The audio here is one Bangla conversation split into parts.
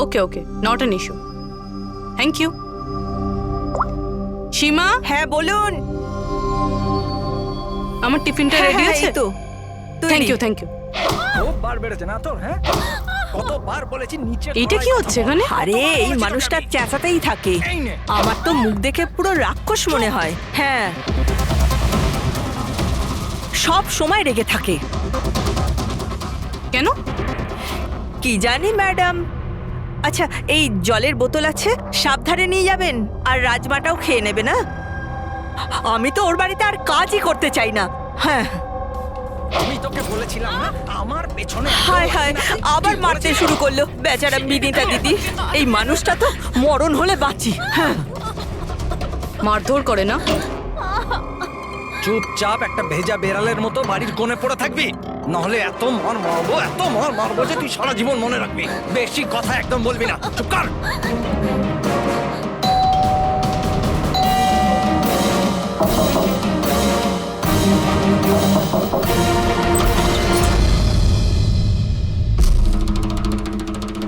Okay okay, not an issue. Thank you. Seema, হ্যাঁ বলুন। আমার টিফিনটা রেডি হ্যাঁ, আছে এই তো থ্যাংক ইউ থ্যাংক ইউ। কতবার বেড়েছে না তোর? হ্যাঁ, কতবার বলেছি নিচে। এইটা কি হচ্ছে এখানে? আরে এই মানুষটা চেঁচাতেই থাকে। আমার তো মুখ দেখে পুরো রাক্ষস মনে হয়। হ্যাঁ, সব সময় রেগে থাকে। কেন? কি জানি ম্যাডাম। আচ্ছা, এই জলের বোতল আছে, সাবধানে নিয়ে যাবেন। আর রাজমাটাও খেয়ে নেবে না। আমি তো ওর বাড়িতে আর কাজই করতে চাই না। হ্যাঁ, আমি তোকে বলেছিলাম না আমার পেছনে। হায় হায়, আবার মারতে শুরু করলো বেচারা বিনীতা দিদি। এই মানুষটা তো মরণ হলে বাঁচি। হ্যাঁ, মারধর করে না? চুপচাপ একটা ভেজা বেড়ালের মতো বাড়ির কোণে পড়ে থাকবি, নাহলে এত মার মারবো যে তুই সারা জীবন মনে রাখবি। বেশি কথা একদম বলবি না, চুপ কর।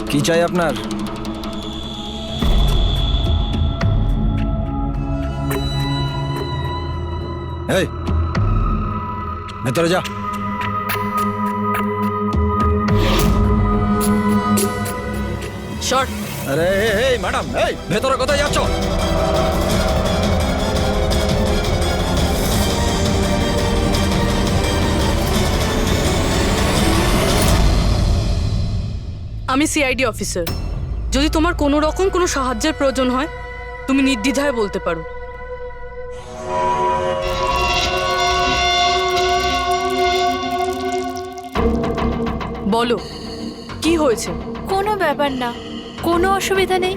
কি চাই আপনার? এই ভেতরে যা। শর্ট। আরে এই ম্যাডাম, এই ভেতরে কোথায় যাচ্ছ? আমি সিআইডি অফিসার। যদি তোমার কোনো রকম কোনো সাহায্যের প্রয়োজন হয়, তুমি নির্দ্বিধায় বলতে পারো। বলো, কি হয়েছে? কোনো ব্যাপার না, কোনো অসুবিধা নেই।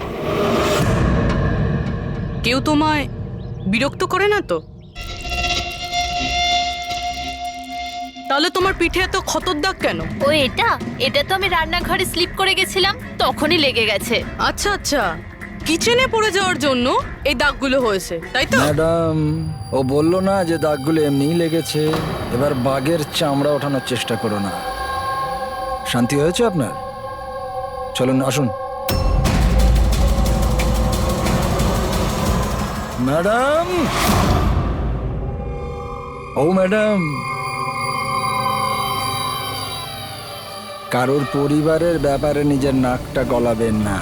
কেউ তোমায় বিরক্ত করে না তো? তাহলে তোমার পিঠে এত ক্ষতর দাগ কেন? ও এটা তো আমি রান্নাঘরে স্লিপ করে গেছিলাম, তখনই লেগে গেছে। আচ্ছা আচ্ছা, কিচেনে পড়ে যাওয়ার জন্য এই দাগগুলো হয়েছে, তাই তো? ম্যাডাম, ও বললো না যে দাগগুলো এমনিই লেগেছে। এবার বাঘের চামড়া ওঠানোর চেষ্টা করো না। শান্তি হয়েছে আপনার? চলুন আসুন। ম্যাডাম, ও ম্যাডাম, কারোর পরিবারের ব্যাপারে নিজের নাকটা গলাবেন না,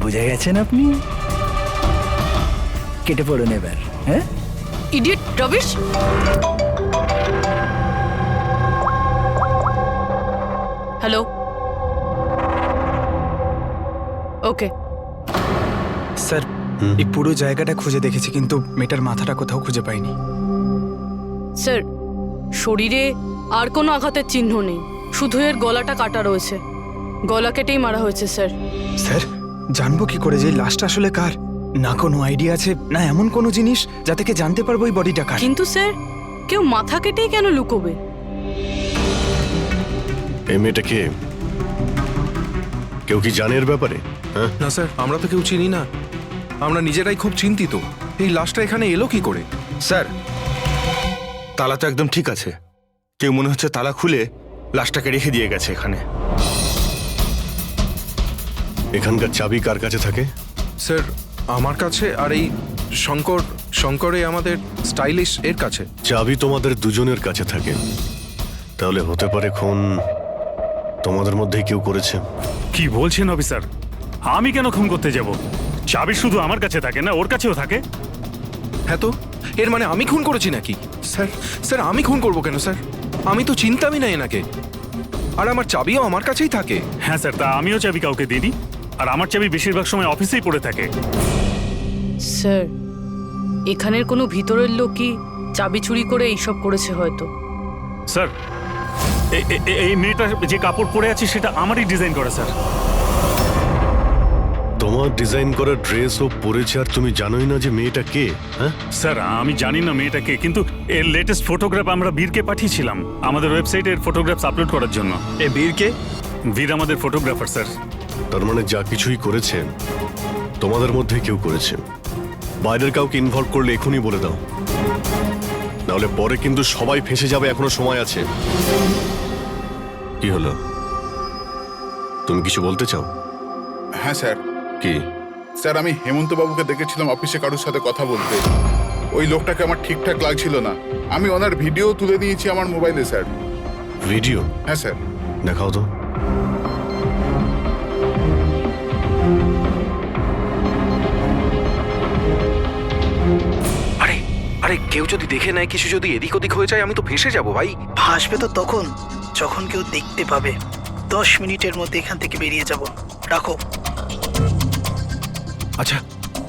বুঝে গেছেন আপনি? কেটে পড়ুন এবার। হ্যাঁ, ইডিয়েট রবিশ। হ্যালো, ওকে। স্যার, এই পুরো জায়গাটা খুঁজে দেখেছি, কিন্তু মেয়েটার মাথাটা কোথাও খুঁজে পাইনি। স্যার, শরীরে আর কোনো আঘাতের চিহ্ন নেই, শুধু এর গলাটা কাটা রয়েছে। গলা কেটেই মারা হয়েছে স্যার। স্যার, জানবো কি করে যে লাশটা আসলে কার? না কোনো আইডিয়া আছে, না এমন কোনো জিনিস যা থেকে জানতে পারবো এই বডিটা কার। কিন্তু স্যার, কেউ মাথা কেটেই কেন লুকোবে? এই মেয়েটা কে? কেউ কি জানে এর ব্যাপারে? হ্যাঁ, না স্যার, আমরা তো কেউ চিনি না। আমরা নিজেরাই খুব চিন্তিত। এই লাশটা এখানে এলো কি করে? স্যার, তালা তো একদম ঠিক আছে। কেউ মনে হচ্ছে তালা খুলে লাশটাকে রেখে দিয়ে গেছে এখানে। এখানকার চাবি কার কাছে থাকে? স্যার, আমার কাছে, আর এই শঙ্করে আমাদের স্টাইলিশ এর কাছে। চাবি তোমাদের দুজনের কাছে থাকে, তাহলে হতে পারে খুন তোমাদের মধ্যেই কেউ করেছে। কি বলছেন অফিসার? আমি কেন খুন করতে যাব? চাবি শুধু আমার কাছে থাকে না, ওর কাছেও থাকে। হ্যাঁ তো, এর মানে আমি খুন করেছি নাকি? স্যার স্যার, আমি খুন করবো কেন স্যার? আমি তো চিনতামই না এনাকে। আর আমার চাবিও আমার কাছেই থাকে। হ্যাঁ স্যার, তা আমিও চাবি কাউকে দিইনি। আর আমার চাবি বেশিরভাগ সময় অফিসেই পড়ে থাকে। স্যার, এখানের কোনো ভিতরের লোকই চাবি চুরি করে এইসব করেছে হয়তো। স্যার, এই মেয়েটা যে কাপড় পরে আছে সেটা আমারই ডিজাইন করা স্যার। তোমার ডিজাইন করা ড্রেস ও পরেছে, আর তুমি জানোই না যে মেয়েটা কে? হ্যাঁ স্যার, আমি জানি না মেয়েটা কে, কিন্তু এর লেটেস্ট ফটোগ্রাফ আমরা বীরকে পাঠিয়েছিলাম আমাদের ওয়েবসাইটে এর ফটোগ্রাফস আপলোড করার জন্য। এ বীরকে? বীর আমাদের ফটোগ্রাফার স্যার। তার মানে যা কিছুই করেছে তোমাদের মধ্যে কেউ করেছে। বাইরের কাউকে ইনভলভ করলে এখনই বলে দাও, নাহলে পরে কিন্তু সবাই ফেঁসে যাবে। এখনো সময় আছে। কি হলো? তুমি কিছু বলতে চাও? হ্যাঁ স্যার। কি? স্যার, আমি হেমন্ত বাবুকে দেখেছিলাম অফিসে কারোর সাথে কথা বলতে। ওই লোকটাকে আমার ঠিকঠাক লাগছিল না। আমি ওনার ভিডিও তুলে নিয়েছি আমার মোবাইলে স্যার। ভিডিও? হ্যাঁ স্যার। দেখাও তো। আরে আরে কেউ যদি দেখে নেয়, কিছু যদি এদিক ওদিক হয়ে যায়, আমি তো ফেঁসে যাব ভাই। ভাসবে তো তখন যখন কেউ দেখতে পাবে। 10 মিনিটের মধ্যে এখান থেকে বেরিয়ে যাব। রাখো। আচ্ছা,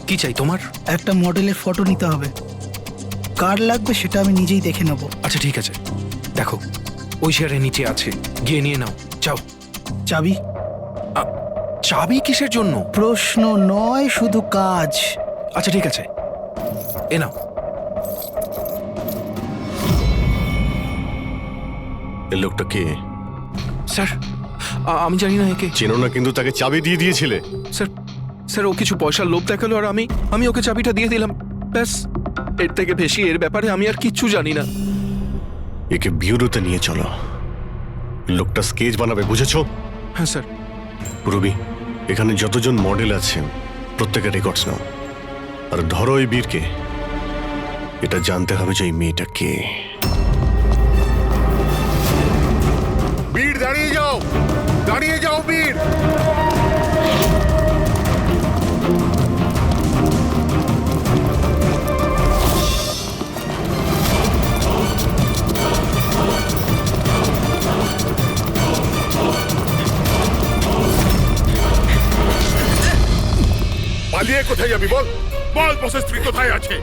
কি চাই তোমার? একটা মডেলের ফটো নিতে হবে। কার লাগবে সেটা আমি নিজেই দেখে নেব। আচ্ছা ঠিক আছে, দেখো ওই শেয়ারের নিচে আছে, গিয়ে নিয়ে নাও। যাও। চাবি? চাবি কিসের জন্য? প্রশ্ন নয়, শুধু কাজ। আচ্ছা ঠিক আছে, এ নাও। এই লোকটা কে? স্যার, আমি জানি না একে। চেনো না, কিন্তু তাকে চাবি দিয়ে দিয়েছিলে। স্যার স্যার, ও কিছু পয়সার লোভ দেখালো আর আমি ওকে চাবিটা দিয়ে দিলাম, ব্যাস। এর থেকে বেশি এর ব্যাপারে আমি আর কিচ্ছু জানি না। একে বিউরোতে নিয়ে চলো। লোকটা স্কেচ বানাবে, বুঝেছো? হ্যাঁ স্যার। রবি, এখানে যতজন মডেল আছেন প্রত্যেকের রেকর্ডস নাও, আর ধরো এই বীরকে। এটা জানতে হবে যে এই মেয়েটা কে। বীর, দাঁড়িয়ে যাও, দাঁড়িয়ে যাও বীর। পালিয়ে কোথায় যাবি বল? বল, বসের স্ত্রী কোথায় আছে?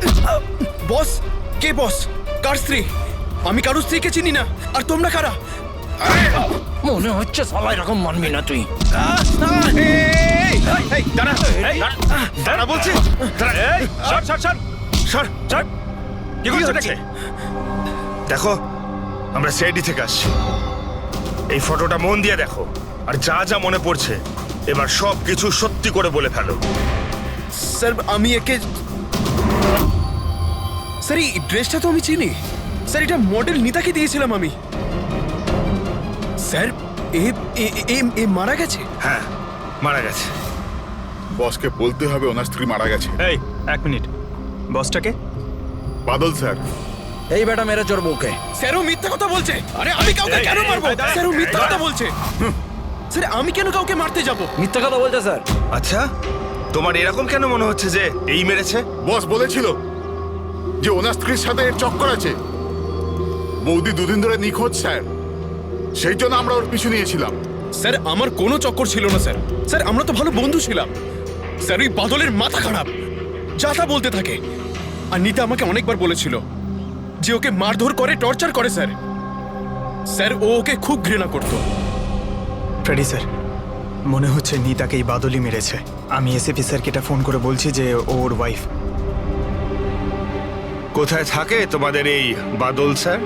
বস? কে বস? কার স্ত্রী? আমি কারোর স্ত্রীকে চিনি না। আর তোমরা কারা? মনে হচ্ছে সবাই এরকম মানবি না তুই। দাঁড়া বলছি। দেখো, আমরা সিআইডি থেকে আসছি। এই ফটোটা মন দিয়ে দেখো, আর যা যা মনে পড়ছে এবার সব কিছু সত্যি করে বলে ফেলো। স্যার, আমি একে... স্যার, এই ড্রেসটা তো আমি চিনি। স্যার, এটা মডেল নিতাকে দিয়েছিলাম আমি। স্যার, এ মারা গেছে? হ্যাঁ, মারা গেছে। বসকে বলতে হবে ওনার স্ত্রী মারা গেছে। এই, এক মিনিট। বসটাকে? বাদল স্যার। এই বেটা মেরে চোর বউকে। স্যার, ও মিথ্যা কথা বলছে। আরে আমি কাউকে কেন মারবো? স্যার, ও মিথ্যা কথা বলছে। স্যার, আমি কেন কাউকে মারতে যাব? মিথ্যা কথা বলছে স্যার। আচ্ছা, তোমার এরকম কেন মনে হচ্ছে যে এই মেরেছে? বস বলেছিল যে ওনার স্ত্রীর সাথে এর চক্কর আছে। বৌদি দুদিন ধরে নিখোঁজ স্যার, সেই জন্য আমরা ওর পিছু নিয়েছিলাম। স্যার, আমার কোনো চক্কর ছিল না স্যার। স্যার, আমরা তো ভালো বন্ধু ছিলাম। স্যার, ওই বাদলের মাথা খারাপ, যা তা বলতে থাকে। আর নিতা আমাকে অনেকবার বলেছিল যে ওকে মারধর করে, টর্চার করে স্যার। স্যার, ও ওকে খুব ঘৃণা করত। ফ্রেডি স্যার, মনে হচ্ছে নিতাকে এই বাদলই মেরেছে। আমি এসএপি স্যারকে এটা ফোন করে বলছি যে ওর ওয়াইফ। কোথায় থাকে তোমাদের এই বাদল স্যার?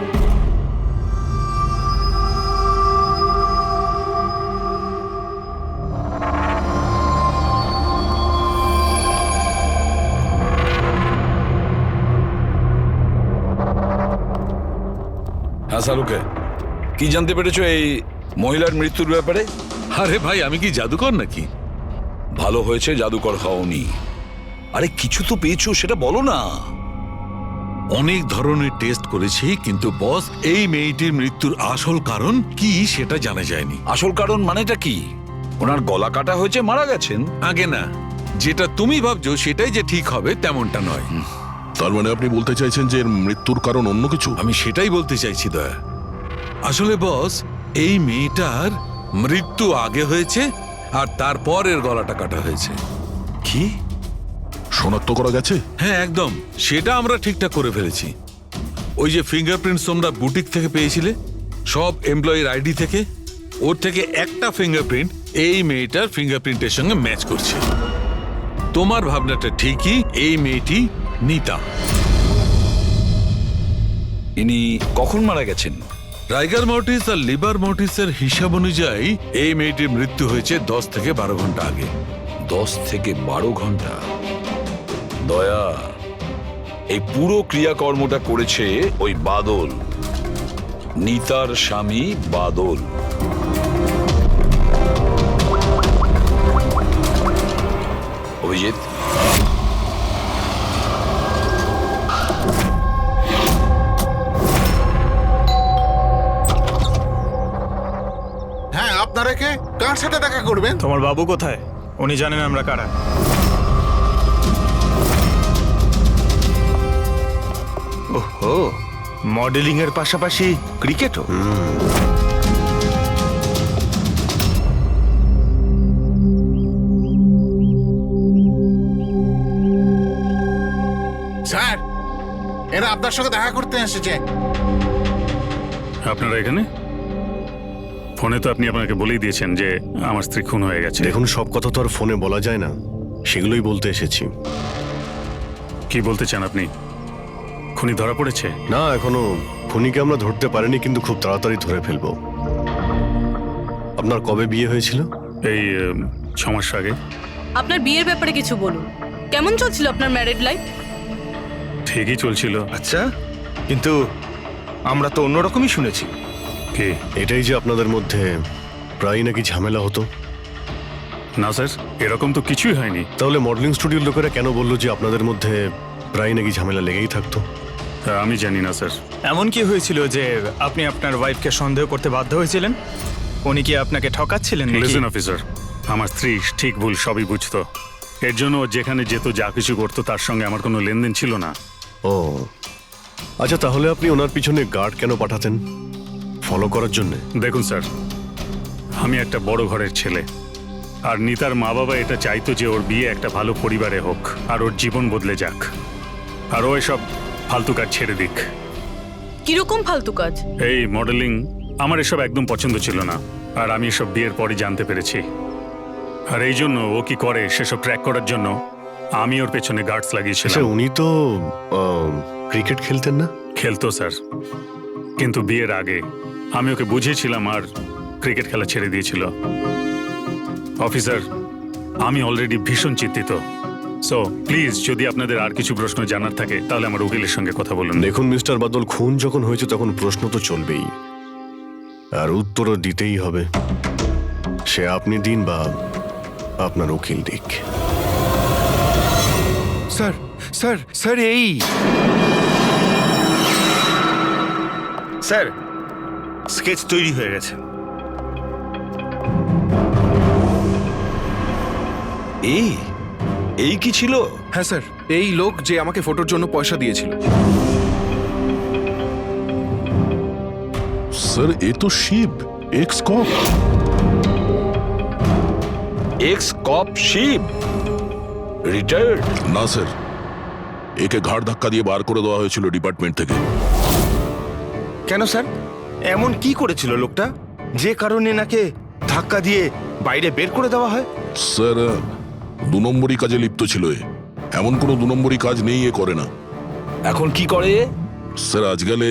হ্যাঁ সালুকে, কি জানতে পেরেছো এই মহিলার মৃত্যুর ব্যাপারে? আরে ভাই, আমি কি জাদুকর নাকি? ভালো হয়েছে জাদুকর হওনি। আরে কিছু তো পেয়েছো, সেটা বলো না। অনেক ধরনের টেস্ট করেছি, কিন্তু বস, এই মেয়েটির মৃত্যুর আসল কারণ কি সেটা জানা যায়নি। আসল কারণ মানেটা কি? ওনার গলা কাটা হয়েছে, মারা গেছেন? আগে না, যেটা তুমি ভাবছো সেটাই যে ঠিক হবে তেমনটা নয়। তার মানে আপনি বলতে চাইছেন যে এর মৃত্যুর কারণ অন্য কিছু? আমি সেটাই বলতে চাইছি দয়া। আসলে বস, এই মেয়েটার মৃত্যু আগে হয়েছে আর তারপর এর গলাটা কাটা হয়েছে। কি শনাক্ত করা গেছে? হ্যাঁ একদম, সেটা আমরা ঠিকঠাক করে ফেলেছি। ওই যে ফিঙ্গারপ্রিন্টস তোমরা বুটিক থেকে পেয়েছিলে, সব এমপ্লয়ির আইডি থেকে, ওর থেকে একটা ফিঙ্গারপ্রিন্ট এই মেয়েটার ফিঙ্গারপ্রিন্টের সঙ্গে ম্যাচ করছে। তোমার ভাবনাটা ঠিকই, এই মেয়েটি নিতা। ইনি কখন মারা গেছেন? রাইগার মর্টিস আর লিভার মর্টিসের হিসাব অনুযায়ী এই মেয়েটির মৃত্যু হয়েছে 10 থেকে 12 ঘন্টা আগে। 10 থেকে 12 ঘন্টা? দয়া, এই পুরো ক্রিয়াকর্মটা করেছে ওই বাদল, নিতার স্বামী বাদল। আপনারা কে? কার সাথে দেখা করবেন? তোমার বাবু কোথায়? উনি জানেন আমরা কারা। ওহো, মডেলিং এর পাশাপাশি ক্রিকেটও। স্যার, এরা আপনার সঙ্গে দেখা করতে এসেছে। আপনারা এখানে? ফোনে তো আপনি আপনাকে বলেই দিয়েছেন যে আমার স্ত্রী খুন হয়ে গেছে। দেখুন, সব কথা তো আর ফোনে বলা যায় না, সেগুলোই বলতে এসেছি। কি বলতে চান আপনি? খুনি ধরা পড়েছে? না, এখনো খুনিকে আমরা ধরতে পারিনি, কিন্তু খুব তাড়াতাড়ি ধরে ফেলবো। আপনার কবে বিয়ে হয়েছিল? এই 6 মাস আগে। আপনার বিয়ের ব্যাপারে কিছু বলুন। কেমন চলছিল আপনার ম্যারিড লাইফ? ঠিকই চলছিল। আচ্ছা, কিন্তু আমরা তো অন্যরকমই শুনেছি। কি? এটাই যে আপনাদের মধ্যে প্রায় নাকি ঝামেলা হতো। না স্যার, এরকম তো কিছুই হয়নি। তাহলে মডেলিং স্টুডিওর লোকেরা কেন বললো যে আপনাদের মধ্যে প্রায় নাকি ঝামেলা লেগেই থাকতো? আমি জানি না স্যার। এমন কি হয়েছিল যে আপনি আপনার ওয়াইফকে সন্দেহ করতে বাধ্য হয়েছিলেন? উনি কি আপনাকে ঠকাচ্ছিলেন নাকি? লিসেন অফিসার, আমার স্ত্রী ঠিক ভুল সবই বুঝতো। এর জন্য ও যেখানে যেত, যা কিছু করতো, তার সঙ্গে আমার কোনো লেনদেন ছিল না। ও আচ্ছা, তাহলে আপনি ওনার পিছনে গার্ড কেন পাঠাতেন? ফলো করার জন্য? দেখুন স্যার, আমি একটা বড় ঘরের ছেলে, আর নিতার মা বাবা এটা চাইতো যে ওর বিয়ে একটা ভালো পরিবারে হোক আর ওর জীবন বদলে যাক, আর ও এসব ফালতু কাজ ছেড়ে দিক। কিরকম ফালতু কাজ? এই মডেলিং আমার এসব একদম পছন্দ ছিল না, আর আমি এসব বিয়ের পরই জানতে পেরেছি। আর এই জন্য ও কি করে সেসব ট্র্যাক করার জন্য আমি ওর পেছনে গার্ডস লাগিয়েছিলাম। আচ্ছা, উনি তো ক্রিকেট খেলতেন না? খেলতো স্যার, কিন্তু বিয়ের আগে আমি ওকে বুঝিয়েছিলাম আর ক্রিকেট খেলা ছেড়ে দিয়েছিল। অফিসার, আমি অলরেডি ভীষণ চিন্তিত। সো প্লিজ, যদি আপনাদের আর কিছু প্রশ্ন জানার থাকে তাহলে আমার উকিলের সঙ্গে কথা বলুন। দেখুন মিস্টার বাদল, খুন যখন হয়েছে তখন প্রশ্ন তো চলবেই, আর উত্তরও দিতেই হবে। সে আপনি দিন বা আপনার উকিল দিক। স্যার স্যার স্যার এই স্যার, স্কেচ তৈরি হয়ে গেছে। এই কি ছিল? হ্যাঁ স্যার, এই লোক যে আমাকে ফটোর জন্য পয়সা দিয়েছিল। স্যার, এ তো শিব, এক্স কপ। এক্স কপ শিব রিটায়ার্ড? না স্যার, একে ঘাড় ধাক্কা দিয়ে বার করে দেওয়া হয়েছিল ডিপার্টমেন্ট থেকে। কেন স্যার, এমন কি করেছিল লোকটা যে কারণে নাকে ধাক্কা দিয়ে বাইরে বের করে দেওয়া হয়? স্যার, 2 নম্বরই কাজে লিপ্ত ছিল এ। এমন কোনো 2 নম্বরই কাজ নেই এ করে না। এখন কি করে? স্যার, আজকালে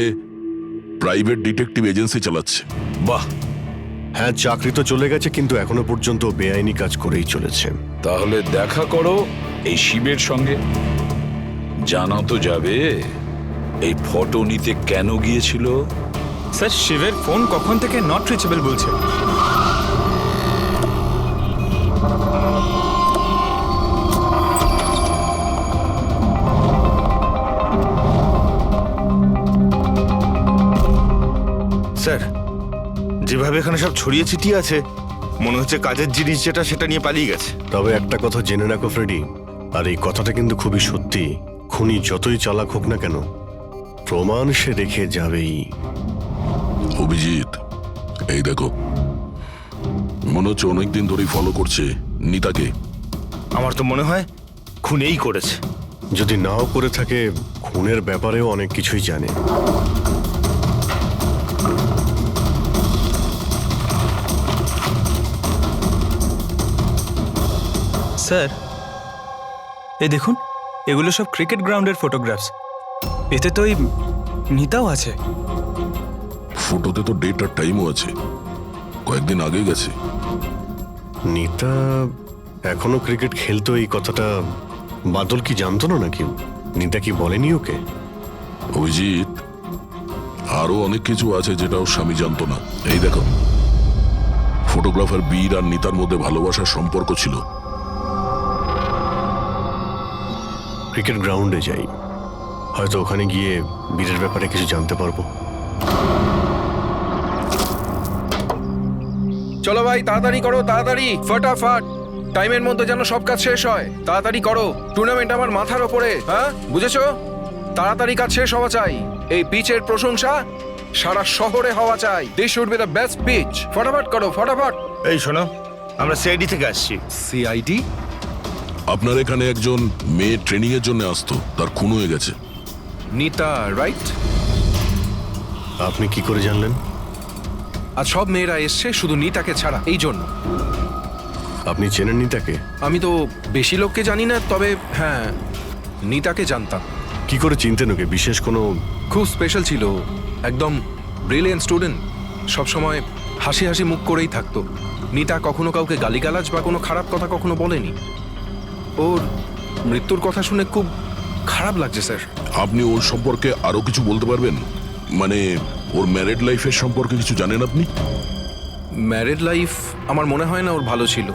প্রাইভেট ডিটেকটিভ এজেন্সি চালাচ্ছে। বাহ, হ্যাঁ, চাকরি তো চলে গেছে, কিন্তু এখনো পর্যন্ত বেআইনি কাজ করেই চলেছে। তাহলে দেখা করো এই শিবের সঙ্গে, জানা তো যাবে এই ফটো নিতে কেন গিয়েছিল। স্যার, শিবের ফোন কখন থেকে নট রিচেবল বলছে। স্যার, যেভাবে এখানে সব ছড়িয়ে ছিটিয়ে আছে, মনে হচ্ছে কাজের জিনিস যেটা সেটা নিয়ে পালিয়ে গেছে। তবে একটা কথা জেনে রাখো ফ্রেডি, আর এই কথাটা কিন্তু খুবই সত্যি, খুনি যতই চালাক হোক না কেন, প্রমাণ সে রেখে যাবেই। অভিজিৎ, এই দেখো, মনে হচ্ছে অনেকদিন ধরেই ফলো করছে নিতাকে। আমার তো মনে হয় খুনেই করেছে। যদি নাও করে থাকে, খুনের ব্যাপারেও অনেক কিছুই জানে। স্যার, এই দেখুন, এগুলো সব ক্রিকেট গ্রাউন্ডের ফটোগ্রাফস। এতে তো এই নিতাও আছে। ফটোতে তো ডেট আর টাইমও আছে, কয়েকদিন আগে গেছে। নিতা এখনো ক্রিকেট খেলতো, এই কথাটা বাদল কি জানতো না নাকি? নিতা কি বলেনি ওকে? অভিজিৎ, আরো অনেক কিছু আছে যেটা ওর স্বামী জানতো না। এই দেখো, ফটোগ্রাফার বীর আর নিতার মধ্যে ভালোবাসার সম্পর্ক ছিল। ক্রিকেট গ্রাউন্ডে যাই, হয়তো ওখানে গিয়ে বীরের ব্যাপারে কিছু জানতে পারবো। চলো ভাই, তাড়াতাড়ি করো, তাড়াতাড়ি, ফটাফট। টাইমের মধ্যে যেন সব কাজ শেষ হয়। তাড়াতাড়ি করো, টুর্নামেন্ট আমার মাথার ওপরে, হ্যাঁ বুঝেছো? তাড়াতাড়ি কাজ শেষ হওয়া চাই। এই পিচের প্রশংসা সারা শহরে হওয়া চাই। This should be the best pitch. ফটাফট করো, ফটাফট। এই শোনো, আমরা সিআইডি থেকে আসছি। সিআইডি? আপনার এখানে একজন মেয়ে ট্রেনিং এর জন্য আসতো, তার খুন হয়ে গেছে। নিতা, রাইট? আপনি কি করে জানলেন? আর সব মেয়েরা এসছে শুধু নিতাকে ছাড়া, এই জন্য। আপনি চেনেন নিতাকে? আমি তো বেশি লোককে জানি না, তবে হ্যাঁ নিতাকে জানতাম। কি করে চিনতেন ওকে? বিশেষ কোনো? খুব স্পেশাল ছিল, একদম ব্রিলিয়েন্ট স্টুডেন্ট, সবসময় হাসি হাসি মুখ করেই থাকতো। নিতা কখনো কাউকে গালিগালাজ বা কোনো খারাপ কথা কখনো বলেনি। ওর মৃত্যুর কথা শুনে খুব খারাপ লাগছে স্যার। আপনি ওর সম্পর্কে আরো কিছু বলতে পারবেন? মানে ওর ম্যারিড লাইফের সম্পর্কে কিছু জানেন আপনি? ম্যারিড লাইফ আমার মনে হয় না ওর ভালো ছিল।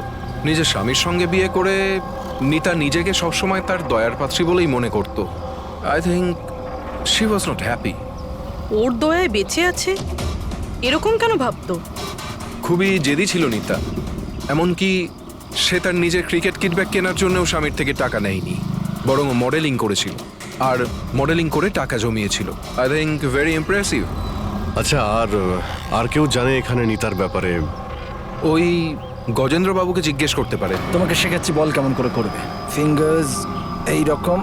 নিজের স্বামীর সঙ্গে বিয়ে করে নিতা নিজেকে সবসময় তার দয়ার পাত্রী বলেই মনে করত। I think she was not happy. ওর দয়ায় বেঁচে আছে এরকম কেন ভাবতো? খুবই জেদি ছিল নিতা, এমনকি সে তার নিজের ক্রিকেট কিট ব্যাগ কেনার জন্যও স্বামীর থেকে টাকা নেয়নি, বরং মডেলিং করেছিল আর মডেলিং করে টাকা জমিয়েছিল। I think very impressive. আচ্ছা, আর কেউ জানে এখানে নিতার ব্যাপারে? ওই গজেন্দ্রবাবুকে জিজ্ঞেস করতে পারে। তোমাকে শেখাচ্ছি, বল কেমন করে করবে। ফিঙ্গার্স এইরকম,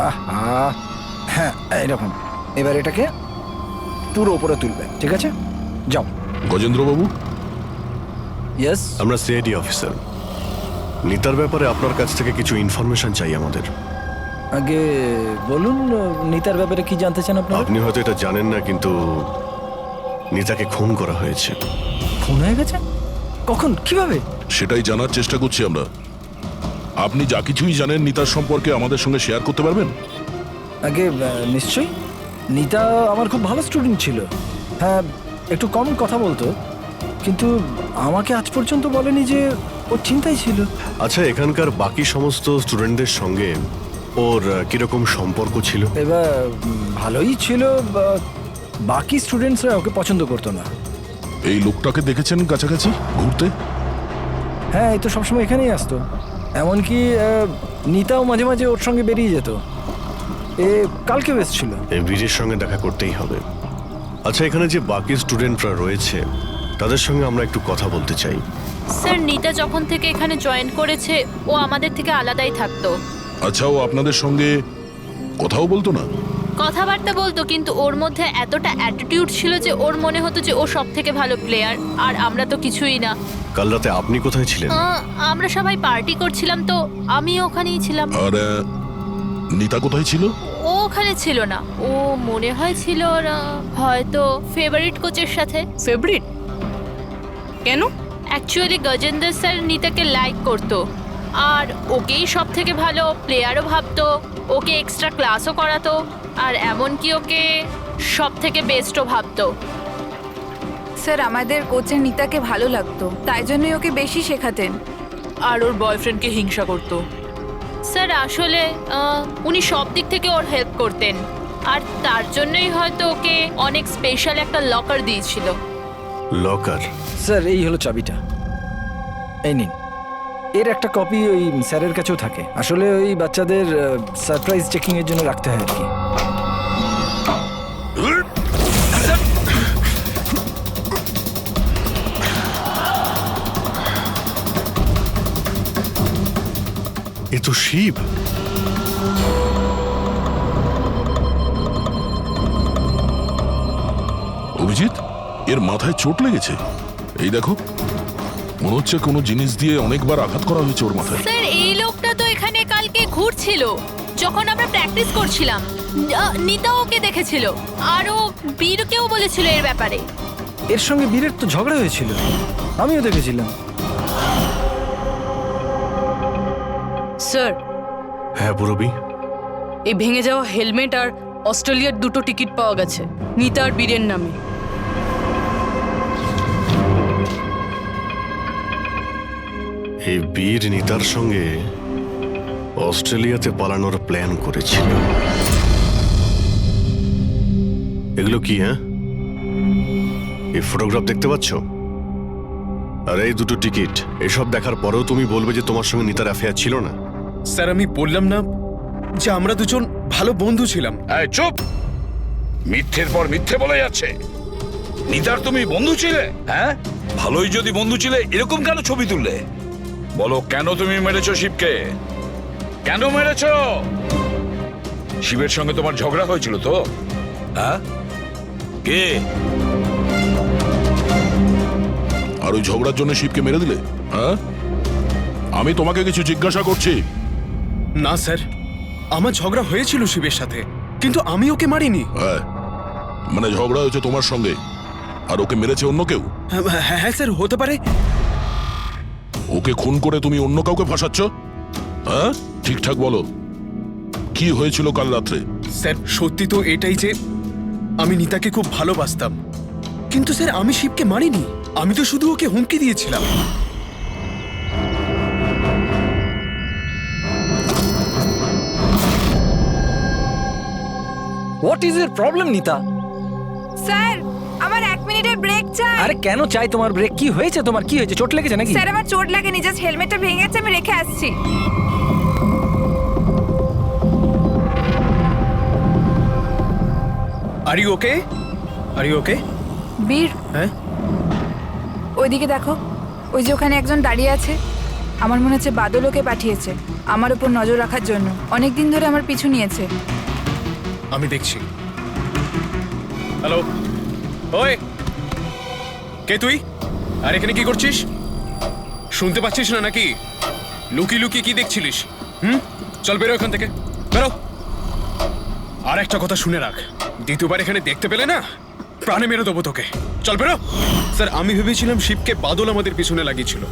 আহা, হ্যাঁ এইরকম। এবার এটাকে পুরো উপরে তুলবে, ঠিক আছে? যাও। গজেন্দ্রবাবু? ইয়েস? আমরা সিআইডি অফিসার। নিতার ব্যাপারে আপনার কাছ থেকে কিছু ইনফরমেশন চাই আমাদের। আগে বলুন, নিতার ব্যাপারে কি জানতে চান আপনারা? আপনি হয়তো এটা জানেন না, কিন্তু নিতাকে খুন করা হয়েছে। খুন হয়ে গেছে? কখন, কিভাবে? সেটাই জানার চেষ্টা করছি আমরা। আপনি যা কিছুই জানেন নিতার সম্পর্কে আমাদের সঙ্গে শেয়ার করতে পারবেন? আগে নিশ্চয়ই। নিতা আমার খুব ভালো স্টুডেন্ট ছিল। হ্যাঁ, একটু কম কথা বলতো, কিন্তু আমাকে আজ পর্যন্ত বলেনি যে ও চিন্তায় ছিল। আচ্ছা, এখানকার বাকি সমস্ত স্টুডেন্টদের সঙ্গে ওর কিরকম সম্পর্ক ছিল? এবার ভালোই ছিল, বাকি স্টুডেন্টসরা ওকে পছন্দ করতো না। এই লোকটাকে দেখেছেন কাছাকাছি ঘুরতে? হ্যাঁ, এই তো সবসময় এখানেই আসতো। এমনকি নিতাও মাঝে মাঝে ওর সঙ্গে বেরিয়ে যেত। এ কালকেও এসেছিল। এই বীরের সঙ্গে দেখা করতেই হবে। আচ্ছা, এখানে যে বাকি স্টুডেন্টরা রয়েছে তাদের সঙ্গে আমরা একটু কথা বলতে চাই। স্যার, নিতা যখন থেকে এখানে জয়েন করেছে ও আমাদের থেকে আলাদাই থাকতো। আচ্ছা, ও আপনাদের সঙ্গে কথাও বলতো না? কথাবার্তা বলতো, কিন্তু ওর মধ্যে এতটা অ্যাটিটিউড ছিল যে ওর মনে হতো যে ও সব থেকে ভালো প্লেয়ার, আর আমরা তো কিছুই না। কাল রাতে আপনি কোথায় ছিলেন? আমরা সবাই পার্টি করছিলাম, তো আমি ওখানেই ছিলাম। আর নিতা কোথায় ছিল? ও ওখানে ছিল না, ও মনে হয় ছিল হয়তো ফেভারিট কোচের সাথে। ফেভারিট? কেন? অ্যাকচুয়ালি গজেন্দ্র স্যার নিতাকে লাইক করতো, আর ওকেই সব থেকে ভালো প্লেয়ারও ভাবতো, ওকে এক্সট্রা ক্লাসও করাতো, আর এমনকি ওকে সব থেকে বেস্টও ভাবতো। স্যার, আমাদের কোচের নিতাকে ভালো লাগতো, তাই জন্যই ওকে বেশি শেখাতেন। আর ওর বয়ফ্রেন্ডকে হিংসা করতো। স্যার, আসলে উনি সব দিক থেকে ওর হেল্প করতেন, আর তার জন্যই হয়তো ওকে অনেক স্পেশাল একটা লকার দিয়েছিল। লকার? স্যার, এই হলো চাবিটা, এই নিন। এর একটা কপি ওই স্যারের কাছেও থাকে। আসলে ওই বাচ্চাদের সারপ্রাইজ চেকিং এর জন্য রাখতে হয় আর কি। এ তো শিব। অভিজিৎ, এর মাথায় চোট লেগেছে। এই দেখো, মনে হচ্ছে কোনো জিনিস দিয়ে অনেকবার আঘাত করা হয়েছে ওর মাথায়। স্যার, এই লোকটা তো এখানে কালকে ঘুরছিল যখন আমরা প্র্যাকটিস করছিলাম। নিতা ওকে দেখেছিল, আর ও বীরকেও বলেছিল এর ব্যাপারে। এর সঙ্গে বীরের তো ঝগড়া হয়েছিল, আমিও দেখেছিলাম। স্যার। হ্যাঁ পুরবি? এই ভেঙে যাওয়া হেলমেট আর অস্ট্রেলিয়ার 2টো টিকিট পাওয়া গেছে নিতা আর বীরের নামে। এই বীর নিতার সঙ্গে অস্ট্রেলিয়াতে পালানোর প্ল্যান করেছিল। এগুলো কি? হ্যাঁ, এই ফটোগ্রাফ দেখতে পাচ্ছ? আর এই দুটো টিকিট, এসব দেখার পরেও তুমি বলবে যে তোমার সঙ্গে নিতার অ্যাফেয়ার ছিল না? স্যার আমি বললাম না যে আমরা দুজন ভালো বন্ধু ছিলাম? এই চুপ! মিথ্যের পর মিথ্যে বলে যাচ্ছে। নিতার তুমি বন্ধু ছিলে? হ্যাঁ, ভালোই যদি বন্ধু ছিলে এরকম কেন ছবি তুললে? বলো, কেন তুমি মেরেছো শিবকে? কেন মেরেছো? শিবের সঙ্গে তোমার ঝগড়া হয়েছিল তো? হ্যাঁ, কে? আর ওই ঝগড়ার জন্য শিবকে মেরে দিলে? হ্যাঁ, আমি তোমাকে কিছু জিজ্ঞাসা করছি। না স্যার, আমার ঝগড়া হয়েছিল শিবের সাথে, কিন্তু আমি ওকে মারিনি। হ্যাঁ, মানে ঝগড়া হয়েছে তোমার সঙ্গে আর ওকে মেরেছে অন্য কেউ? হ্যাঁ স্যার, হতে পারে। ওকে খুন করে তুমি অন্য কাউকে ফাঁসাচ্ছ? হ্যাঁ, ঠিকঠাক বলো, কি হয়েছিল কাল রাত্রে? স্যার সত্যি তো এটাই যে আমি নিতাকে খুব ভালোবাসতাম, কিন্তু স্যার আমি শিবকে মারিনি। আমি তো শুধু ওকে হুমকি দিয়েছিলাম। What is your problem Nita? Sir আমার 1 মিনিটের ব্রেক চাই। আরে কেন চাই তোমার ব্রেক? কি হয়েছে তোমার? কি হয়েছে? চোট লেগেছে নাকি? স্যার আমার চোট লাগেনি, জাস্ট হেলমেটটা ভেঙে গেছে, আমি রেখে আসছি। Are you okay? Are you okay? Bir, হ্যাঁ, ওইদিকে দেখো, ওই যে ওখানে একজন দাঁড়িয়ে আছে। আমার মনে হচ্ছে বাদল ওকে পাঠিয়েছে আমার উপর নজর রাখার জন্য। অনেক দিন ধরে আমার পিছু নিয়েছে। আমি দেখছি। হ্যালো, ওই কে তুই? আর এখানে কি করছিস? শুনতে পাচ্ছিস না নাকি? লুকিয়ে লুকিয়ে কি দেখছিলিস? চল বেরো এখান থেকে, বেরো। আর একটা কথা শুনে রাখ, দ্বিতীয়বার এখানে দেখতে পেলে না প্রাণে মেরে দেবো তোকে। চল বেরো। স্যার আমি ভেবেছিলাম শিবকে বাদল আমাদের পিছনে লাগিয়েছিল,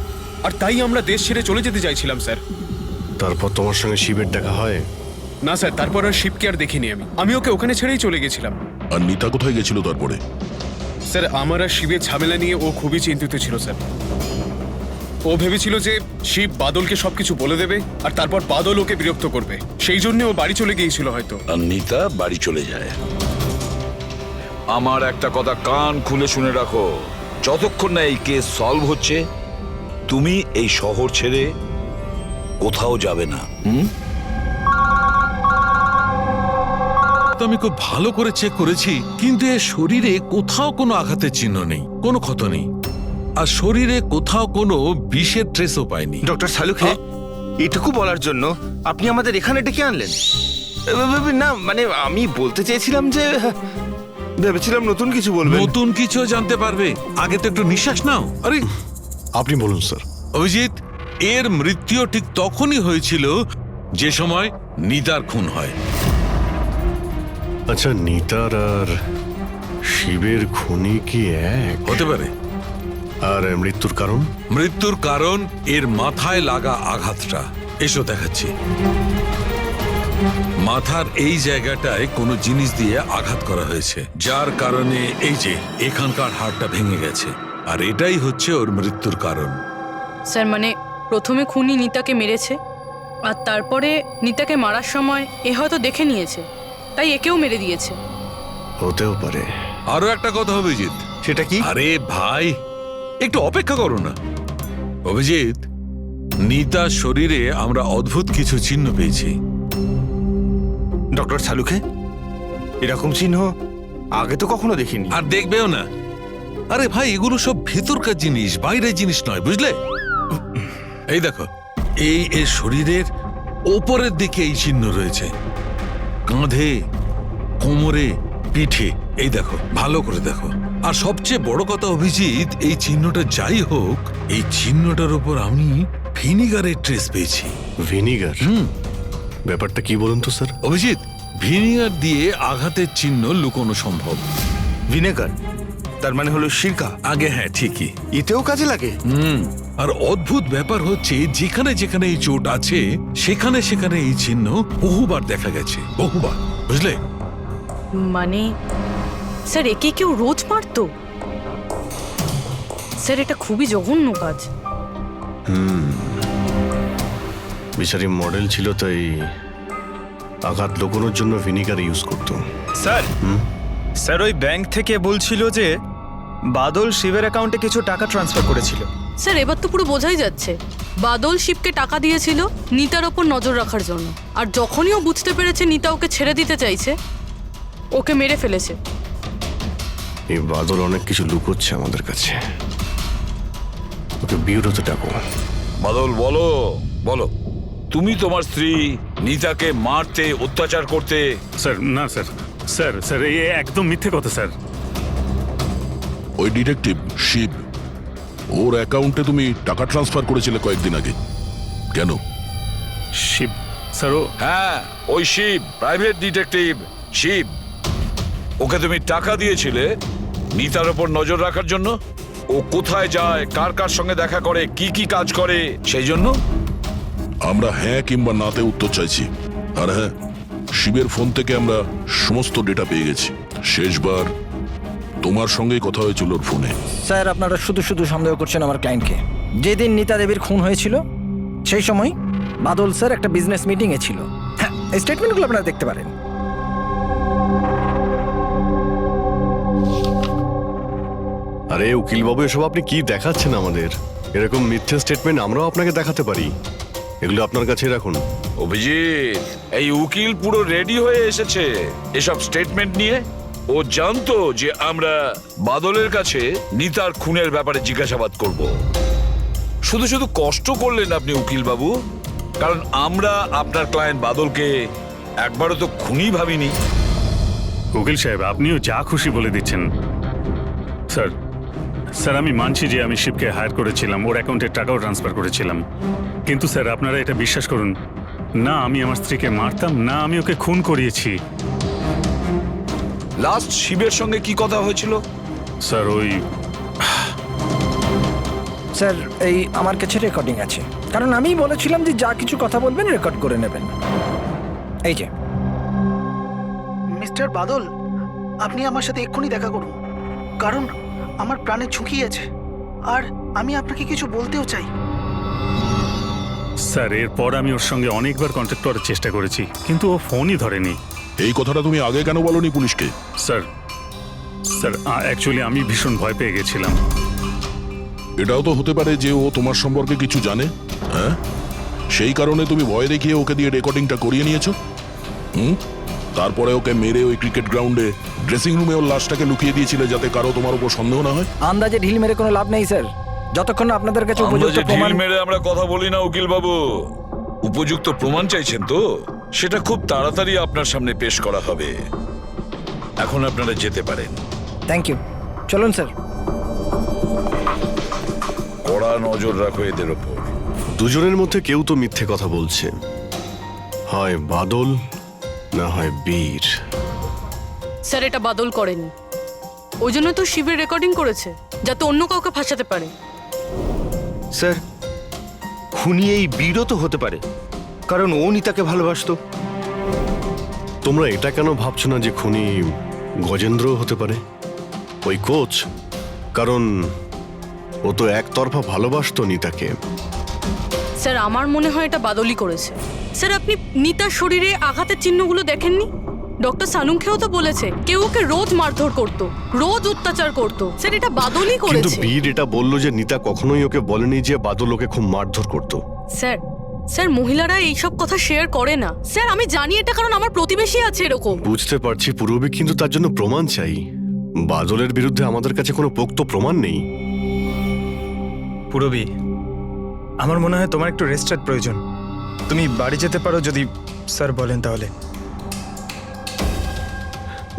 আর তাই আমরা দেশ ছেড়ে চলে যেতে চাইছিলাম স্যার। তারপর তোমার সঙ্গে শিবের দেখা হয়? না স্যার, তারপর আর শিবকে আর দেখিনি আমি ওকে ওখানে ছেড়েই চলে গেছিলাম। আর নিতা কোথায় গেছিল তারপরে? স্যার আমার আর শিবের ঝামেলা নিয়ে ও খুবই চিন্তিত ছিল স্যার। ও ভেবেছিল যে শিব বাদলকে সবকিছু বলে দেবে, আর তারপর বাদল ওকে বিরক্ত করবে, সেই জন্য ও বাড়ি চলে গিয়েছিল হয়তো। আর নিতা বাড়ি চলে যায়। আমার একটা কথা কান খুলে শুনে রাখো, যতক্ষণ না এই কেস সলভ হচ্ছে তুমি এই শহর ছেড়ে কোথাও যাবে না। আমি খুব ভালো করে চেক করেছি, কিন্তু এর শরীরে কোথাও কোনো আঘাতের চিহ্ন নেই, কোনো ক্ষত নেই, আর শরীরে কোথাও কোনো বিষের ট্রেসও পাইনি। ডক্টর সালুখে, এটুকু বলার জন্য আপনি আমাদের এখানে ডেকে আনলেন? না মানে আমি বলতে চেয়েছিলাম যে ভেবেছিলাম নতুন কিছু বলবেন। নতুন কিছু জানতে পারবে, আগে তো একটু নিঃশ্বাস নাও। আরে আপনি বলুন স্যার। অভিজিৎ, এর মৃত্যু ঠিক তখনই হয়েছিল যে সময় নিতার খুন হয়। আচ্ছা, নিতার আর শিবের খুনি কি এক হতে পারে? আর মৃত্যুর কারণ? মৃত্যুর কারণ এর মাথায় লাগা আঘাতটা। এসো দেখাচ্ছি। মাথার এই জায়গাটায় কোনো জিনিস দিয়ে আঘাত করা হয়েছে, যার কারণে এই যে এখানকার হাড়টা ভেঙে গেছে, আর এটাই হচ্ছে ওর মৃত্যুর কারণ। স্যার মানে প্রথমে খুনি নিতাকে মেরেছে, আর তারপরে নিতাকে মারার সময় এ হয়তো দেখে নিয়েছে, তাই একেও মেরে দিয়েছে। হতেও পারে। আরো একটা কথা অভিজিৎ। সেটা কি? আরে ভাই, একটু অপেক্ষা করো না। অভিজিৎ, নিতার শরীরে আমরা অদ্ভুত কিছু চিহ্ন পেয়েছি। ডক্টর সালুখে, এরকম চিহ্ন আগে তো কখনো দেখিনি। আর দেখবেও না। আরে ভাই, এগুলো সব ভেতরকার জিনিস, বাইরের জিনিস নয়, বুঝলে? এই দেখো, এই এর শরীরের ওপরের দিকে এই চিহ্ন রয়েছে, কাঁধে, কোমরে, পিঠে। এই দেখো, ভালো করে দেখো। আর সবচেয়ে বড় কথা অভিজিৎ, এই চিহ্নটা যাই হোক, এই চিহ্নটার উপর আমি ভিনিগারের ট্রেস পেয়েছি। ভিনিগার? ব্যাপারটা কি বলুন তো স্যার। অভিজিৎ, ভিনিগার দিয়ে আঘাতের চিহ্ন লুকোনো সম্ভব। ভিনেগার তার মানে হলো সিরকা? আগে হ্যাঁ, ঠিকই। এতেও কাজে লাগে? আর অদ্ভুত ব্যাপার হচ্ছে, যেখানে যেখানে এই চোট আছে সেখানে সেখানে এই চিহ্ন বহুবার দেখা গেছে, বহুবার, বুঝলে? মানে স্যার একে কেউ রোজ মারতো? স্যার এটা খুবই জঘন্য কাজ। বিচারি মডেল ছিল, তাই আঘাত লুকোনোর জন্য ভিনিগার ইউজ করতো। স্যার, স্যার ওই ব্যাংক থেকে বলছিল যে বাদল শিবের অ্যাকাউন্টে কিছু টাকা ট্রান্সফার করেছিল। স্যার এবার তো পুরো বোঝাই যাচ্ছে বাদল শিবকে টাকা দিয়েছিল নিতার ওপর নজর রাখার জন্য, আর যখনই ও বুঝতে পেরেছে নিতা ওকে ছেড়ে দিতে চাইছে ওকে মেরে ফেলেছে। এই বাদল অনেক কিছু লুকোচ্ছে আমাদের কাছে, ওকে বিউরোতে ডাকো। বাদল বলো বলো, তুমি তোমার স্ত্রী নিতাকে মারতে অত্যাচার করতে। স্যার না স্যার, স্যার স্যার এই একদম মিথ্যে কথা স্যার। ওই ডিটেকটিভ শিব, ওর অ্যাকাউন্টে তুমি টাকা ট্রান্সফার করেছিলে কয়েকদিন আগে, কেন? শিব স্যার ও হ্যাঁ, ওই শিব, প্রাইভেট ডিটেকটিভ শিব। ওকে তুমি টাকা দিয়েছিলে নিতার ওপর নজর রাখার জন্য, ও কোথায় যায়, কার কার সঙ্গে দেখা করে, কি কি কাজ করে সেই জন্য। আমরা হ্যাঁ কিংবা নাতে উত্তর চাইছি। আর হ্যাঁ, শিবের ফোন থেকে আমরা সমস্ত ডেটা পেয়ে গেছি। শেষবার তোমার সঙ্গেই কথা হয়েছিল ওর ফোনে। স্যার আপনারা শুধু শুধু সন্দেহ করছেন আমার ক্লায়েন্টকে। যেদিন নিতা দেবীর খুন হয়েছিল সেই সময় বাদল স্যার একটা বিজনেস মিটিংয়ে ছিল। হ্যাঁ, এই স্টেটমেন্টগুলো আপনারা দেখতে পারেন। আরে উকিলবাবু, এসব আপনি কি দেখাচ্ছেন আমাদের? এরকম মিথ্যে স্টেটমেন্ট আমরাও আপনাকে দেখাতে পারি, এগুলো আপনার কাছে রাখুন। অভিজিৎ, এই উকিল পুরো রেডি হয়ে এসেছে এসব স্টেটমেন্ট নিয়ে। ও জানতো যে আমরা বাদলের কাছে নিতার খুনের ব্যাপারে জিজ্ঞাসাবাদ করব। শুধু শুধু কষ্ট করলেন আপনি উকিল বাবু, কারণ আমরা আপনার ক্লায়েন্ট বাদলকে একবারও তো খুনি ভাবিনি। উকিল সাহেব আপনিও যা খুশি বলে দিচ্ছেন। স্যার স্যার আমি মানছি যে আমি শিবকে হায়ার করেছিলাম, ওর অ্যাকাউন্টে টাকাও ট্রান্সফার করেছিলাম, কিন্তু স্যার আপনারা এটা বিশ্বাস করুন না, আমি আমার স্ত্রীকে মারতাম না, আমি ওকে খুন করিয়েছি। লাস্ট শিবের সঙ্গে কি কথা হয়েছিল? স্যার ওই স্যার এই আমার কাছে রেকর্ডিং আছে, কারণ আমিই বলেছিলাম যে যা কিছু কথা বলবেন রেকর্ড করে নেবেন। এই যে মিস্টার বাদল, আপনি আমার সাথে এক্ষুনি দেখা করুন, কারণ আমার প্রাণে ঝুঁকি আছে আর আমি আপনাকে কিছু বলতেও চাই। স্যার এরপর আমি ওর সঙ্গে অনেকবার কন্ট্যাক্ট করার চেষ্টা করেছি, কিন্তু ও ফোনই ধরেনি। এই কথাটা তুমি আগে কেন বলনি পুলিশকে? স্যার স্যার অ্যাকচুয়ালি আমি ভীষণ ভয় পেয়ে গেছিলাম। এটাও তো হতে পারে যে ও তোমার সম্পর্কে কিছু জানে। হ্যাঁ, সেই কারণে তুমি ভয় দেখিয়ে ওকে দিয়ে রেকর্ডিংটা করিয়ে নিয়েছো। তারপরে ওকে মেরে ওই ক্রিকেট গ্রাউন্ডে ড্রেসিং রুমে ওর লাশটাকে লুকিয়ে দিয়েছিলে যাতে কারো তোমার উপর সন্দেহ না হয়। আন্দাজে ঢিল মেরে কোনো লাভ নেই স্যার, যতক্ষণ না আপনাদের কাছে উপযুক্ত প্রমাণ। ঢিল মেরে আমরা কথা বলি না উকিল বাবু, উপযুক্ত প্রমাণ চাইছেন তো সেটা খুব তাড়াতাড়ি আপনার সামনে পেশ করা হবে। এখন আপনারা যেতে পারেন। থ্যাংক ইউ, চলুন স্যার। কড়া নজর রাখো এদের ওপর। দুজনের মধ্যে কেউ তো মিথ্যে কথা বলছে, হয় বাদল না হয় বীর। স্যার এটা বাদল করেনি, ওই জন্য তো শিবের রেকর্ডিং করেছে যাতে অন্য কাউকে ফাঁসাতে পারে। স্যার খুনি এই বীরও তো হতে পারে, কারণ ও নিতাকে ভালোবাসতো। তোমরা এটা কেন ভাবছো না যে খুনি গজেন্দ্র হতে পারে, ওই কোচ? কারণ ও তো একতরফা ভালোবাসতো নিতাকে। স্যার আমার মনে হয় এটা বাদলই করেছে। স্যার আপনি নিতার শরীরে আঘাতের চিহ্নগুলো দেখেননি? ডক্টর সানুংখেও তো বলেছে কেউ ওকে রোজ মারধর করতো, রোজ অত্যাচার করতো। স্যার এটা বাদলই কিন্তু করেছে। বীর এটা বললো যে নিতা কখনোই ওকে বলেনি যে বাদল ওকে খুব মারধর করতো। স্যার স্যার মহিলারা এইসব কথা শেয়ার করে না। স্যার আমি জানি এটা, কারণ আমার প্রতিবেশী আছে এরকম। বুঝতে পারছি পূর্ববী, কিন্তু তার জন্য প্রমাণ চাই। বাদলের বিরুদ্ধে আমাদের কাছে কোনো পোক্ত প্রমাণ নেই। পুরবী, আমার মনে হয় তোমার একটু রেস্টের প্রয়োজন। তুমি বাড়ি যেতে পারো যদি স্যার বলেন তাহলে।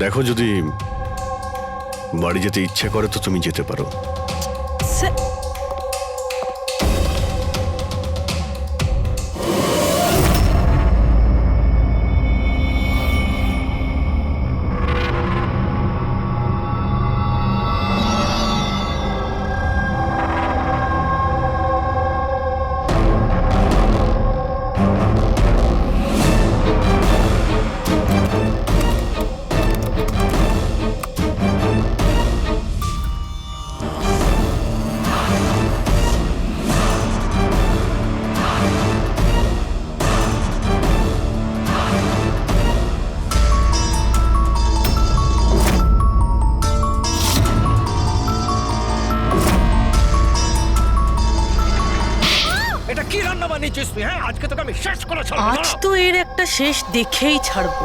দেখো, যদি বাড়ি যেতে ইচ্ছে করে তো তুমি যেতে পারো। স্যার এটা কি রান্না বানিয়েছিস তুই? হ্যাঁ, আজকে তোকে আমি শেষ করে ছাড়বো। আজ তো এর একটা শেষ দেখেই ছাড়বো।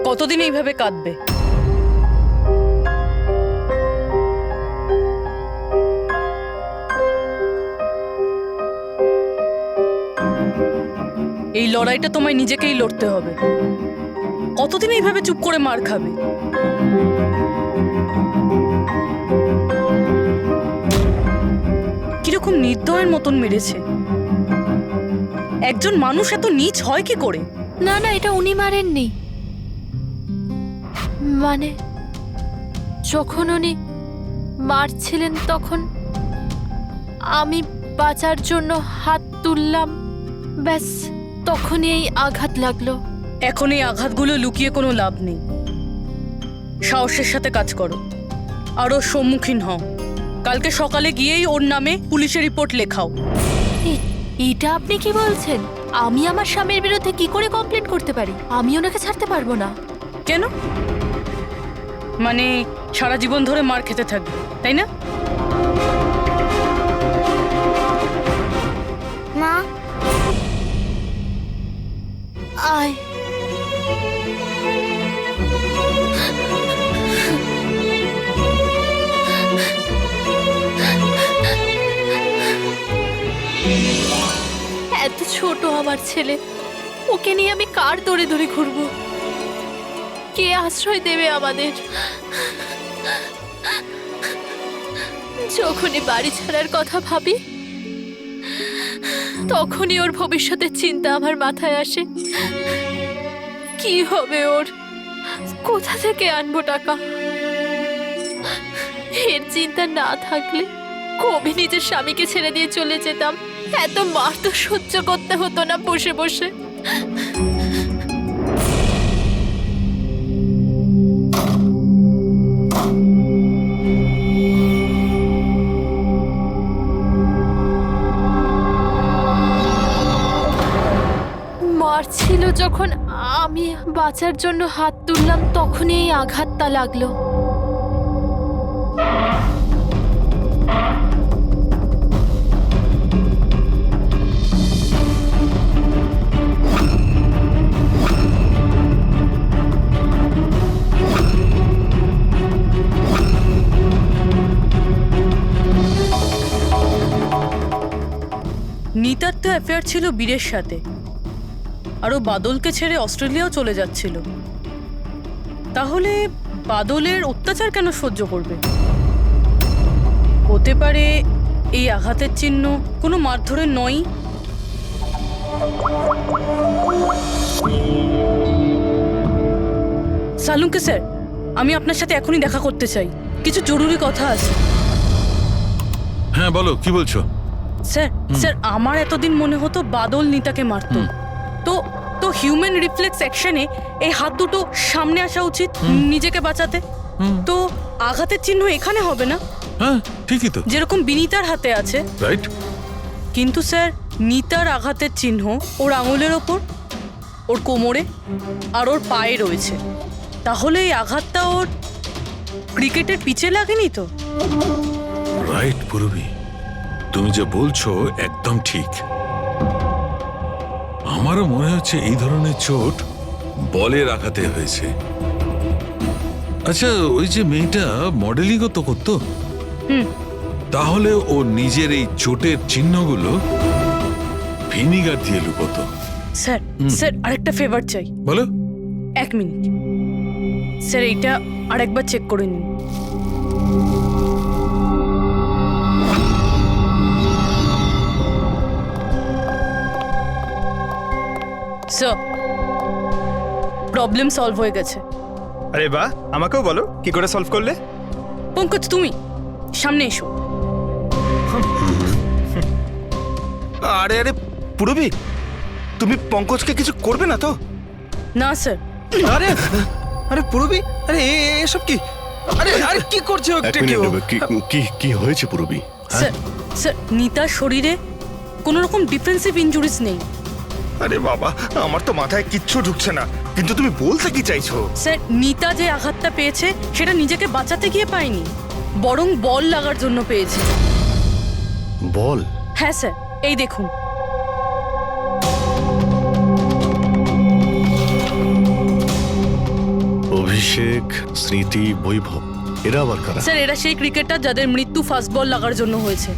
কতদিন এইভাবে কাঁদবে? এই লড়াইটা তোমায় নিজেকেই লড়তে হবে। কতদিন এইভাবে চুপ করে মার খাবে? কিরকম নির্দয়ের মতন মেরেছে। একজন মানুষ এত নীচ হয় কি করে? না না, এটা উনি মারেননি। মানে যখন উনি মারছিলেন তখন আমি বাঁচার জন্য হাত তুললাম, ব্যাস তখনই এই আঘাত লাগলো। এখন এই আঘাতগুলো লুকিয়ে কোনো লাভ নেই। সাহসের সাথে কাজ করো, আরও সম্মুখীন হও। কালকে সকালে গিয়েই ওর নামে পুলিশে রিপোর্ট লেখাও। এটা আপনি কি বলছেন? আমি আমার স্বামীর বিরুদ্ধে কি করে কমপ্লেন করতে পারি? আমি ওনাকে ছাড়তে পারবো না। কেন? মানে সারা জীবন ধরে মার খেতে থাকবে, তাই না? মা আয়। এত ছোট আমার ছেলে, ওকে নিয়ে আমি কার দৌড়ে দৌড়ে ঘুরবো? কে আশ্রয় দেবে আমাদের? যখনই বাড়ি ছাড়ার কথা ভাবি তখনই ওর ভবিষ্যতের চিন্তা আমার মাথায় আসে। কি হবে ওর? কোথা থেকে আনবো টাকা? এর চিন্তা না থাকলে কবে নিজের স্বামীকে ছেড়ে দিয়ে চলে যেতাম। এত মার তো সহ্য করতে হতো না বসে বসে। মারছিল যখন আমি বাঁচার জন্য হাত তুললাম তখনই এই আঘাতটা লাগলো। নিতার তো অ্যাফেয়ার ছিল বীরের সাথে, আর ও বাদলকে ছেড়ে অস্ট্রেলিয়াও চলে যাচ্ছিল। তাহলে বাদলের অত্যাচার কেন সহ্য করবে? হতে পারে এই আঘাতের চিহ্ন কোনো মারধরের নয়। সালুঙ্কে স্যার, আমি আপনার সাথে এখনই দেখা করতে চাই, কিছু জরুরি কথা আছে। হ্যাঁ বলো, কি বলছো? স্যার স্যার আমার এতদিন মনে হতো বাদল নিতাকে মারত। তো তো হিউম্যান রিফ্লেক্স অ্যাকশনে এই হাত দুটো সামনে আসা উচিত নিজেকে বাঁচাতে। তো আঘাতের চিহ্ন এখানে হবে না? হ্যাঁ ঠিকই তো, যেরকম বিনীতার হাতে আছে। রাইট। কিন্তু স্যার নিতার আঘাতের চিহ্ন ওর আঙুলের ওপর, ওর কোমরে আর ওর পায়ে রয়েছে। তাহলে এই আঘাতটা ওর ক্রিকেটের পিচে লাগেনি তো? রাইট পূরবী, তুমি যে বলছো একদম ঠিক। আমারও মনে হচ্ছে এই ধরনের চোট বলের আঘাতে হয়েছে। আচ্ছা, ওই যে মেয়েটা মডেলিংও তো করতো, তাহলে ও নিজের এই চোটের চিহ্নগুলো ভিনিগার দিয়ে লুকোতো। স্যার স্যার আরেকটা ফেভার চাই। বলো। 1 মিনিট স্যার, এইটা আরেকবার চেক করে নিন। স্যার, প্রবলেম সলভ হয়ে গেছে। আরে বাহ, আমাকেও বলো কি করে সলভ করলে? পঙ্কজ তুমি সামনে এসো। আরে আরে পুরবি, তুমি পঙ্কজকে কিছু করবে না তো? না স্যার। আরে আরে পুরবি, আরে এসব কি? আরে আরে কি করছো? এক মিনিট নেবে। কি কি হয়েছে পুরবি? স্যার স্যার নিতার শরীরে কোনো রকম ডিফেন্সিভ ইনজুরিস নেই। আরে বাবা, আমার তো মাথায় কিচ্ছু ঢুকছে না, কিন্তু তুমি বলতে কি চাইছো? স্যার নিতা যে আঘাতটা পেয়েছে সেটা নিজেকে বাঁচাতে গিয়ে পায়নি, বরং বল লাগার জন্য পেয়েছে। বল? হ্যাঁ স্যার, এই দেখুন। অভিষেক, স্মৃতি, বৈভব, এরা আবার কারা? স্যার এরা সেই ক্রিকেটার যাদের মৃত্যু ফাস্ট বল লাগার জন্য হয়েছে,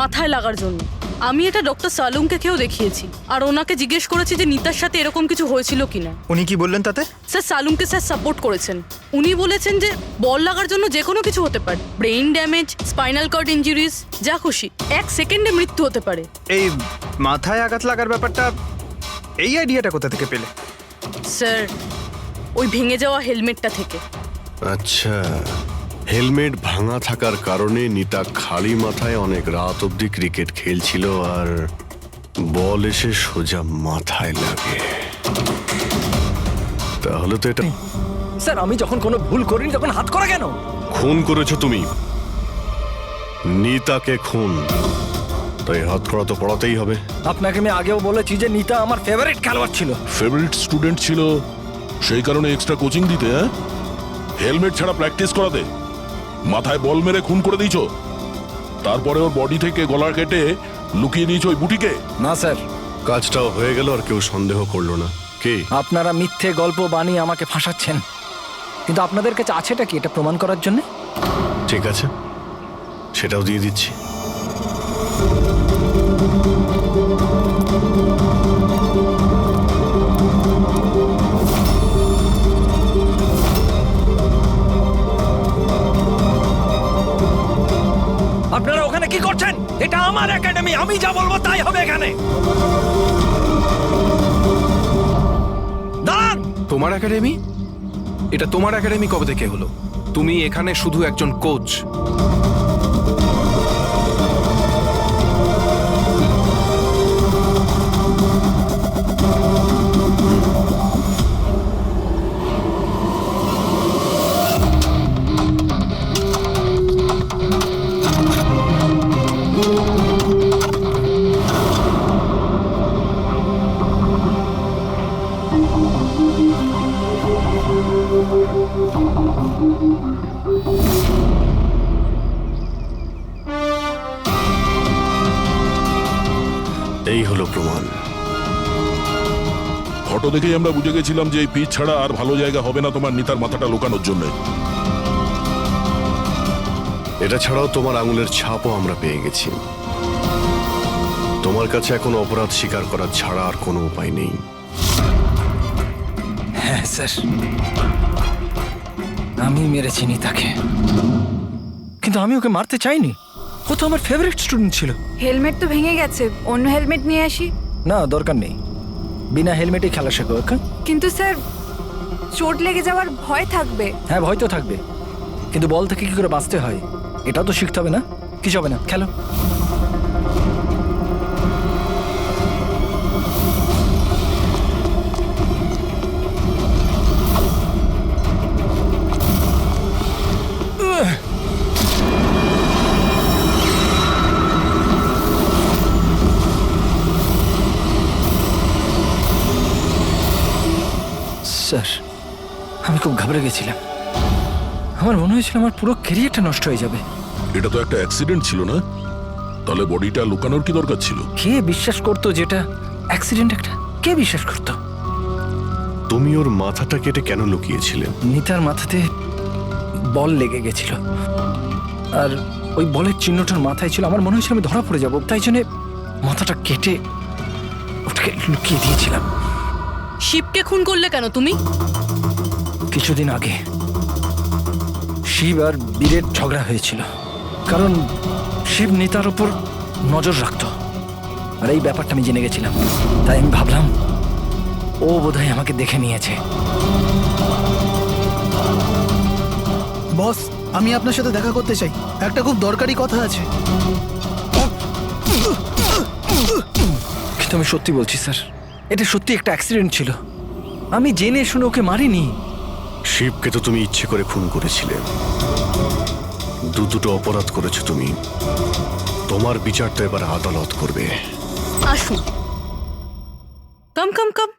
মাথায় লাগার জন্য। আমি এটা ডক্টর সালুমকে খেয়েও দেখিয়েছি, আর ওনাকে জিজ্ঞেস করেছি যে নিতার সাথে এরকম কিছু হয়েছিল কিনা। উনি কি বললেন তাতে? স্যার সালুমকে স্যার সাপোর্ট করেছেন। উনি বলেছেন যে বল লাগার জন্য যে কোনো কিছু হতে পারে, brain damage, spinal cord injuries, যা খুশি, 1 সেকেন্ডে মৃত্যু হতে পারে। এই মাথায় আঘাত লাগার ব্যাপারটা, এই আইডিয়াটা কোথা থেকে পেলে? স্যার ওই ভেঙে যাওয়া হেলমেটটা থেকে। আচ্ছা, হেলমেট ভাঙা থাকার কারণে নিতা খালি মাথায় অনেক রাত অবধি ক্রিকেট খেলছিল আর বল এসে সোজা মাথায় লাগে। তাহলে তো এটা স্যার আমি যখন কোনো ভুল করিনি তখন হাত করা কেন? খুন করেছো তুমি, নিতাকে খুন, তাই হাত করা তো পড়াতেই হবে। আপনাকে আমি আগেও বলেছি যে নিতা আমার ফেভারিট খেলোয়াড় ছিল। ফেভারিট স্টুডেন্ট ছিল, সেই কারণে এক্সট্রা কোচিং দিতে, হ্যাঁ? হেলমেট ছাড়া প্র্যাকটিস করাতে, মাথায় বল মেরে খুন করে দিয়েছো, তারপরে ওর বডি থেকে গলা কেটে লুকিয়ে দিয়েছো ওই বুটিকে। না স্যার, কাজটাও হয়ে গেল আর কেউ সন্দেহ করলো না। কে? আপনারা মিথ্যে গল্প বানিয়ে আমাকে ফাঁসাচ্ছেন, কিন্তু আপনাদের কাছে আছেটা কি এটা প্রমাণ করার জন্য? ঠিক আছে, সেটাও দিয়ে দিচ্ছি। আপনারা ওখানে কি করছেন? এটা আমার একাডেমি, আমি যা বলবো তাই হবে এখানে। দাঁড়ান! তোমার একাডেমি? এটা তোমার একাডেমি কবে থেকে হলো? তুমি এখানে শুধু একজন কোচ। এই হলো প্রমাণ। ফটো দেখেই আমরা বুঝে গেছিলাম যে এই পিচ ছাড়া আর ভালো জায়গা হবে না তোমার নিতার মাথাটা লুকানোর জন্য। এটা ছাড়াও তোমার আঙুলের ছাপও আমরা পেয়ে গেছি। তোমার কাছে এখন অপরাধ স্বীকার করা ছাড়া আর কোনো উপায় নেই। হ্যাঁ স্যার, আমি মেরেছি নিতাকে, কিন্তু আমি ওকে মারতে চাইনি। ও তো আমার ফেভারিট স্টুডেন্ট ছিল। হেলমেট তো ভেঙে গেছে, অন্য হেলমেট নিয়ে আসি। না, দরকার নেই, বিনা হেলমেটে খেলা শেখো। কিন্তু স্যার চোট লেগে যাওয়ার ভয় থাকবে। হ্যাঁ, ভয় তো থাকবে, কিন্তু বল থেকে কি করে বাঁচতে হয় এটাও তো শিখতে হবে না? কিছু হবে না, খেলো। স্যার আমি খুব ঘাবড়ে গেছিলাম, আমার মনে হয়েছিল আমার পুরো ক্যারিয়ারটা নষ্ট হয়ে যাবে। এটা তো একটা অ্যাক্সিডেন্ট ছিল না? তাহলে বডিটা লুকানোর কি দরকার ছিল? কে বিশ্বাস করতো যেটা অ্যাক্সিডেন্ট একটা? কে বিশ্বাস করতো? তুমি ওর মাথাটা কেটে কেন লুকিয়েছিলে? নিতার মাথাতে বল লেগে গেছিল, আর ওই বলের চিহ্নটার মাথায় ছিল। আমার মনে হয়েছিল আমি ধরা পড়ে যাব, তাই জন্য মাথাটা কেটে ওটাকে লুকিয়ে দিয়েছিলাম। শিবকে খুন করলে কেন তুমি? কিছুদিন আগে শিব আর বীরের ঝগড়া হয়েছিল, কারণ শিব নিতার ওপর নজর রাখতো, আর এই ব্যাপারটা আমি জেনে গেছিলাম। তাই আমি ভাবলাম ও বোধহয় আমাকে দেখে নিয়েছে। বস, আমি আপনার সাথে দেখা করতে চাই, একটা খুব দরকারি কথা আছে। কিন্তু আমি সত্যি বলছি স্যার, এটা সত্যি একটা অ্যাক্সিডেন্ট ছিল। আমি জেনে শুনে ওকে মারিনি। শিবকে তো তুমি ইচ্ছে করে খুন করেছিলে। দুটো অপরাধ করেছো তুমি। তোমার বিচার তো এবার আদালত করবে। আসুন, কাম কাম কাম।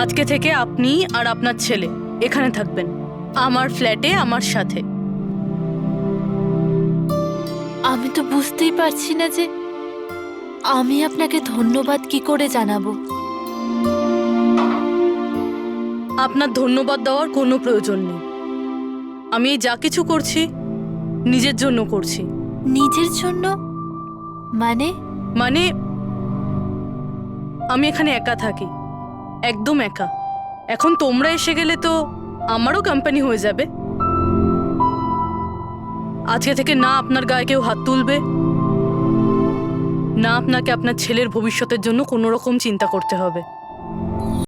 আজকে থেকে আপনি আর আপনার ছেলে এখানে থাকবেন, আমার ফ্ল্যাটে আমার সাথে। আমি তো বুঝতেই পারছি না যে আমি আপনাকে ধন্যবাদ কি করে জানাবো। আপনার ধন্যবাদ দেওয়ার কোনো প্রয়োজন নেই। আমি যা কিছু করছি নিজের জন্য করছি। নিজের জন্য মানে? মানে আমি এখানে একা থাকি, একদম একা। এখন তোমরা এসে গেলে তো আমারও কোম্পানি হয়ে যাবে। আজকে থেকে না আপনার গায়ে কেউ হাত তুলবে, না আপনাকে আপনার ছেলের ভবিষ্যতের জন্য কোনো রকম চিন্তা করতে হবে।